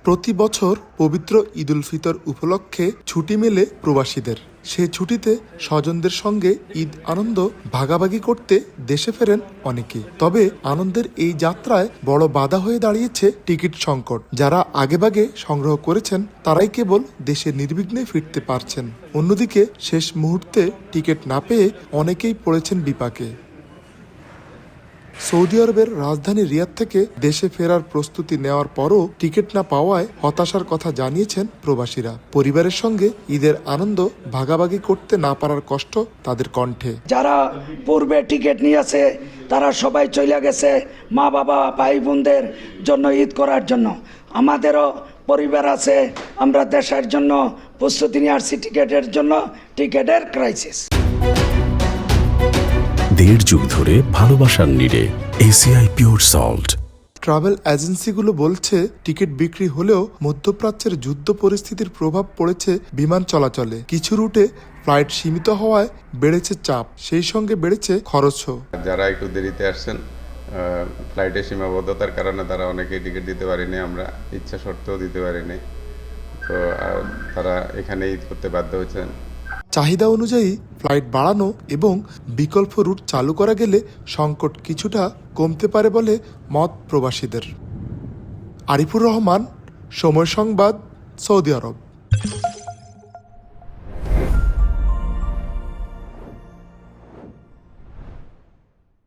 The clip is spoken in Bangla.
প্রতি বছর পবিত্র ঈদ উল ফিতর উপলক্ষে ছুটি মেলে প্রবাসীদের। সে ছুটিতে স্বজনদের সঙ্গে ঈদ আনন্দ ভাগাভাগি করতে দেশে ফেরেন অনেকে। তবে আনন্দের এই যাত্রায় বড় বাধা হয়ে দাঁড়িয়েছে টিকিট সংকট। যারা আগেভাগে সংগ্রহ করেছেন তারাই কেবল দেশে নির্বিঘ্নে ফিরতে পারছেন। অন্যদিকে শেষ মুহূর্তে টিকিট না পেয়ে অনেকেই পড়েছেন বিপাকে। সৌদি আরবের রাজধানী রিয়াদ থেকে দেশে ফেরার প্রস্তুতি নেওয়ার পরও টিকিট না পাওয়ায় হতাশার কথা জানিয়েছেন প্রবাসীরা। পরিবারের সঙ্গে ঈদের আনন্দ ভাগাভাগি করতে না পারার কষ্ট তাদের কণ্ঠে। যারা পূর্বে টিকিট নিয়েছে তারা সবাই চলে গেছে মা বাবা ভাই বোনদের জন্য ঈদ করার জন্য। আমাদেরও পরিবার আছে, আমরা দেশের জন্য প্রস্তুতি নিয়ে আসছি টিকিটের জন্য। টিকিটের ক্রাইসিস। দেড় যুগ ধরে ভালোবাসার নিড়ে এসিআই পিওর সল্ট। ট্রাভেল এজেন্সিগুলো বলছে টিকিট বিক্রি হলেও মধ্যপ্রাচ্যের যুদ্ধ পরিস্থিতির প্রভাব পড়েছে বিমান চলাচলে। কিছু রুটে ফ্লাইট সীমিত হওয়ায় বেড়েছে চাপ, সেই সঙ্গে বেড়েছে খরচও। যারা একটু দেরিতে আসছেন, ফ্লাইটের সীমাবদ্ধতার কারণে তারা অনেকেই টিকিট দিতে পারেনি, আমরা ইচ্ছা সত্ত্বেও দিতে পারিনি, তো তারা এখানে ঈদ করতে বাধ্য হয়েছেন। চাহিদা অনুযায়ী ফ্লাইট বাড়ানো এবং বিকল্প রুট চালু করা গেলে সংকট কিছুটা কমতে পারে বলে মত প্রবাসীদের। আরিফুর রহমান, সময় সংবাদ, সৌদি আরব।